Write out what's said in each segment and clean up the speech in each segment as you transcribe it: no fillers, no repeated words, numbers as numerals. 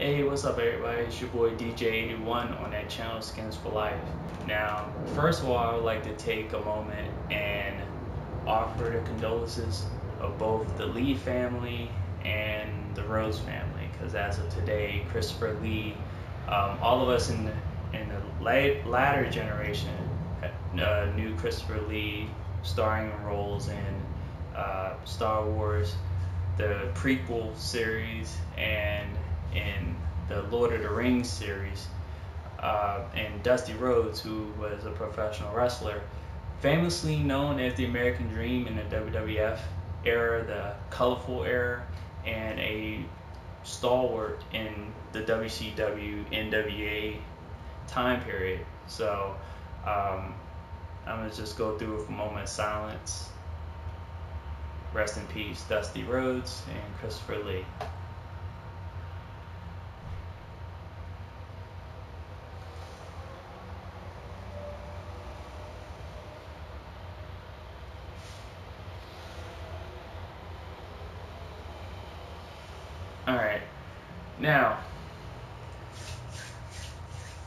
Hey, what's up, everybody? It's your boy DJ81 on that channel, Skins for Life. Now, first of all, I would like to take a moment and offer the condolences of both the Lee family and the Rose family, because as of today, Christopher Lee, all of us in the latter generation knew Christopher Lee starring in roles in Star Wars, the prequel series, and in the Lord of the Rings series, and Dusty Rhodes, who was a professional wrestler, famously known as the American Dream in the WWF era, the colorful era, and a stalwart in the WCW NWA time period. So I'm gonna just go through it for a moment of silence. Rest in peace, Dusty Rhodes and Christopher Lee. Alright, now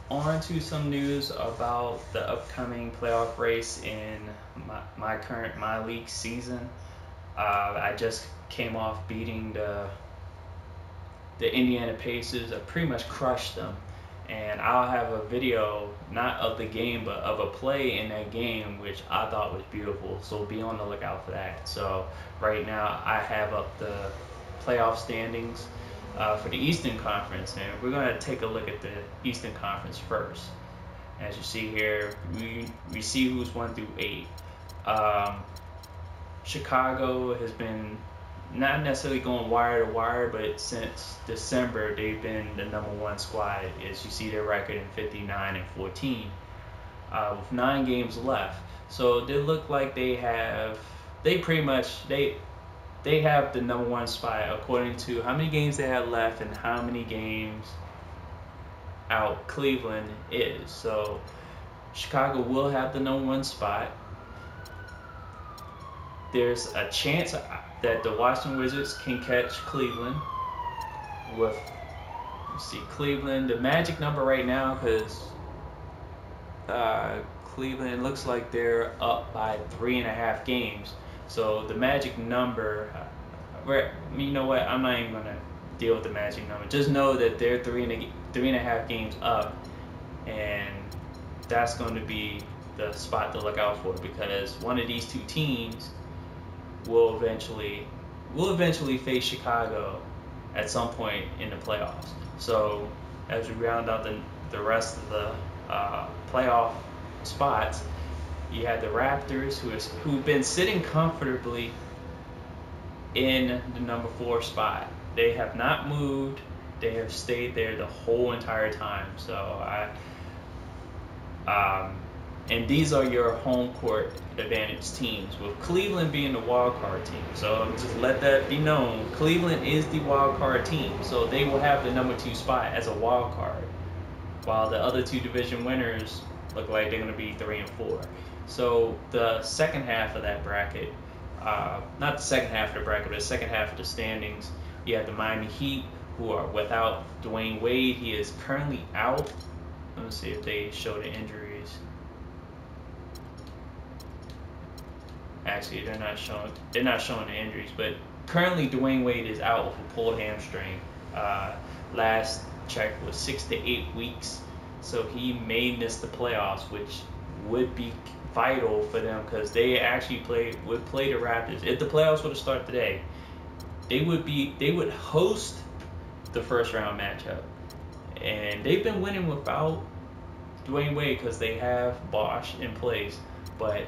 on to some news about the upcoming playoff race in my current MyLeague season. I just came off beating the Indiana Pacers. I pretty much crushed them, and I'll have a video not of the game but of a play in that game which I thought was beautiful, so be on the lookout for that. So right now I have up the playoff standings for the Eastern Conference, and we're going to take a look at the Eastern Conference first. As you see here, we see who's 1 through 8. Chicago has been not necessarily going wire to wire, but since December they've been the #1 squad. As you see their record in 59-14, with 9 games left. So they look like they have the #1 spot according to how many games they have left and how many games out Cleveland is. So Chicago will have the #1 spot. There's a chance that the Washington Wizards can catch Cleveland. With, let's see, Cleveland, the magic number right now, because Cleveland looks like they're up by 3.5 games. So the magic number, you know what? I'm not even gonna deal with the magic number. Just know that they're 3.5 games up, and that's going to be the spot to look out for, because one of these two teams will eventually face Chicago at some point in the playoffs. So as we round out the rest of the playoff spots, you have the Raptors, who've been sitting comfortably in the #4 spot. They have not moved. They have stayed there the whole entire time. So and these are your home court advantage teams, with Cleveland being the wild card team. So just let that be known. Cleveland is the wild card team, so they will have the #2 spot as a wild card, while the other two division winners look like they're going to be 3 and 4. So the second half of that bracket, not the second half of the bracket, but the second half of the standings, you have the Miami Heat, who are without Dwayne Wade. He is currently out. Let me see if they show the injuries. Actually, they're not showing the injuries, but currently Dwayne Wade is out with a pulled hamstring. Last check was 6 to 8 weeks, so he may miss the playoffs, which would be vital for them, because they actually would play the Raptors. If the playoffs were to start today, they would host the first round matchup, and they've been winning without Dwayne Wade because they have Bosh in place, but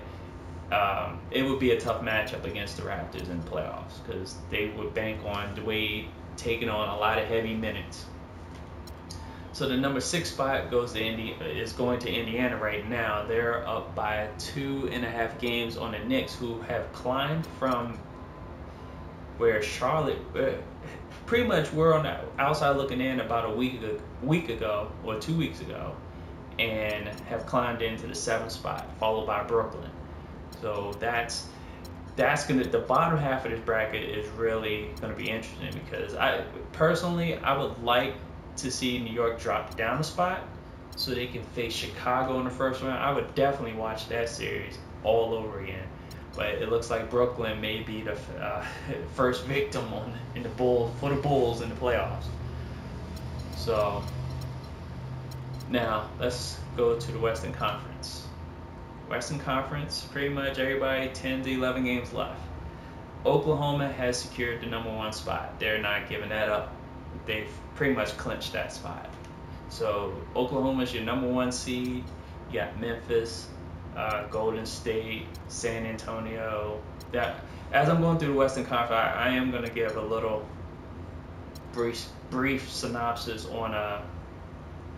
it would be a tough matchup against the Raptors in the playoffs, because they would bank on Dwayne taking on a lot of heavy minutes. So the #6 spot is going to Indiana right now. They're up by 2.5 games on the Knicks, who have climbed from where Charlotte pretty much were on the outside looking in about a week ago or 2 weeks ago, and have climbed into the 7th spot, followed by Brooklyn. So that's the bottom half of this bracket is really gonna be interesting, because I would like to see New York drop down a spot so they can face Chicago in the first round. I would definitely watch that series all over again. But it looks like Brooklyn may be the first victim for the Bulls in the playoffs. So now let's go to the Western Conference. Western Conference, pretty much everybody 10 to 11 games left. Oklahoma has secured the #1 spot. They're not giving that up. They've pretty much clinched that spot. So Oklahoma's your #1 seed. You got Memphis, Golden State, San Antonio. That as I'm going through the Western Conference, I am going to give a little brief synopsis on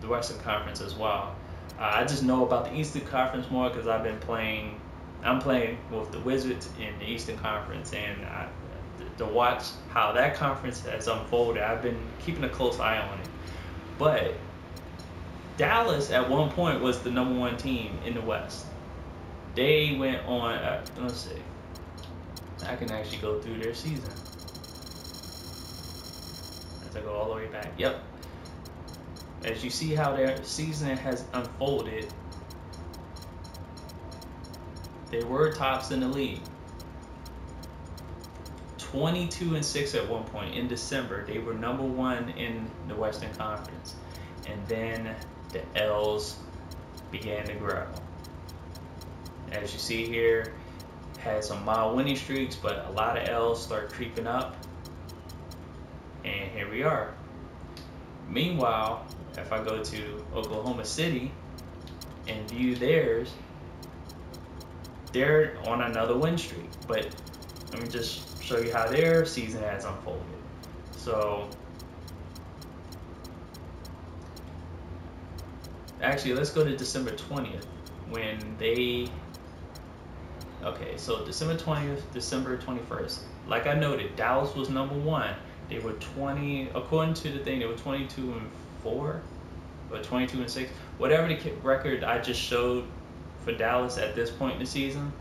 the Western Conference as well. I just know about the Eastern Conference more because I'm playing with the Wizards in the Eastern Conference, and to watch how that conference has unfolded, I've been keeping a close eye on it. But Dallas at one point was the #1 team in the West. They went on, let's see, I can actually go through their season. As I go all the way back, yep. As you see how their season has unfolded, they were tops in the league. 22-6 at one point in December. They were #1 in the Western Conference. And then the L's began to grow. As you see here, had some mild winning streaks, but a lot of L's start creeping up. And here we are. Meanwhile, if I go to Oklahoma City and view theirs, they're on another win streak. But let me just show you how their season has unfolded. So, actually, let's go to December 20th when they. Okay, so December 20th, December 21st. Like I noted, Dallas was #1. They were 20, according to the thing, they were 22-4 or 22-6. Whatever the record I just showed for Dallas at this point in the season,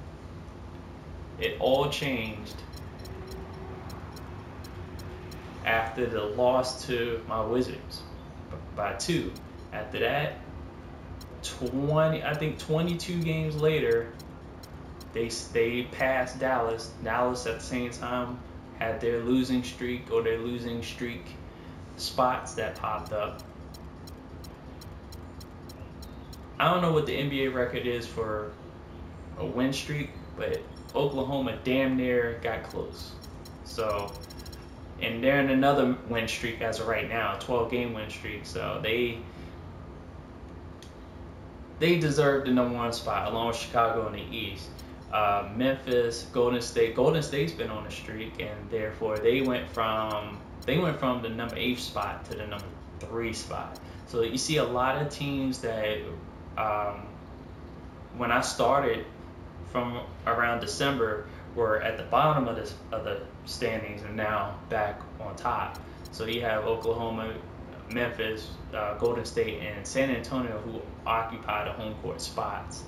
it all changed after the loss to my Wizards by 2. After that, 22 games later, they passed Dallas. Dallas at the same time had their losing streak spots that popped up. I don't know what the NBA record is for a win streak, but Oklahoma damn near got close. So, and they're in another win streak as of right now, 12-game win streak. So they deserve the #1 spot along with Chicago in the East. Memphis, Golden State. Golden State's been on a streak, and therefore they went from the #8 spot to the #3 spot. So you see a lot of teams that when I started from around December were at the bottom of the standings and now back on top. So you have Oklahoma, Memphis, Golden State, and San Antonio who occupy the home court spots.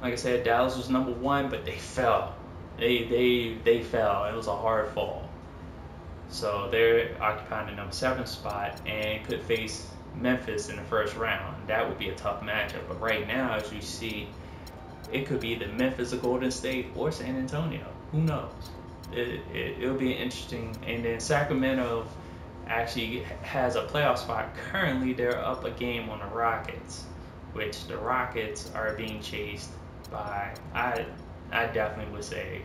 Like I said, Dallas was #1, but they fell. They fell. It was a hard fall. So they're occupying the #7 spot and could face Memphis in the first round. That would be a tough matchup. But right now, as you see, it could be the Memphis or Golden State or San Antonio. Who knows? It'll be interesting. And then Sacramento actually has a playoff spot. Currently, they're up a game on the Rockets, which the Rockets are being chased by, I definitely would say,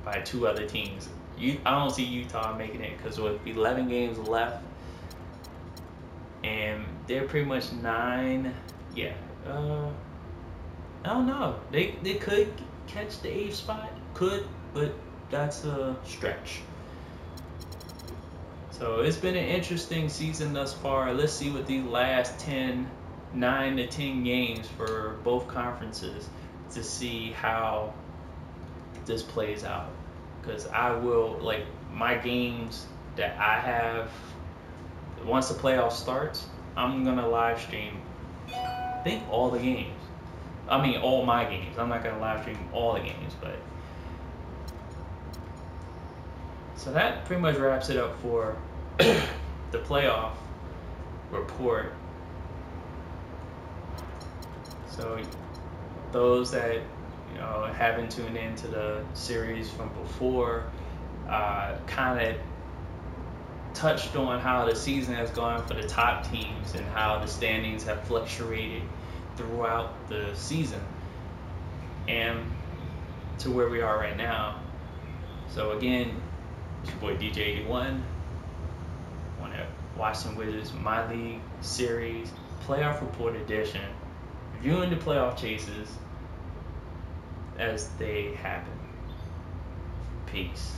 by 2 other teams. I don't see Utah making it because with 11 games left, and they're pretty much 9. Yeah, I don't know. They could catch the 8th spot, but that's a stretch. So it's been an interesting season thus far. Let's see what these last 9 to 10 games for both conferences to see how this plays out. Because I will, like, my games that I have, once the playoff starts, I'm going to live stream, I think, all the games. I mean, all my games. I'm not going to live stream all the games, but. So that pretty much wraps it up for the playoff report. So those that haven't tuned into the series from before, kind of touched on how the season has gone for the top teams and how the standings have fluctuated throughout the season and to where we are right now. So again, it's your boy DJ81 on that Washington Wizards MyLeague series playoff report edition, reviewing the playoff chases as they happen. Peace.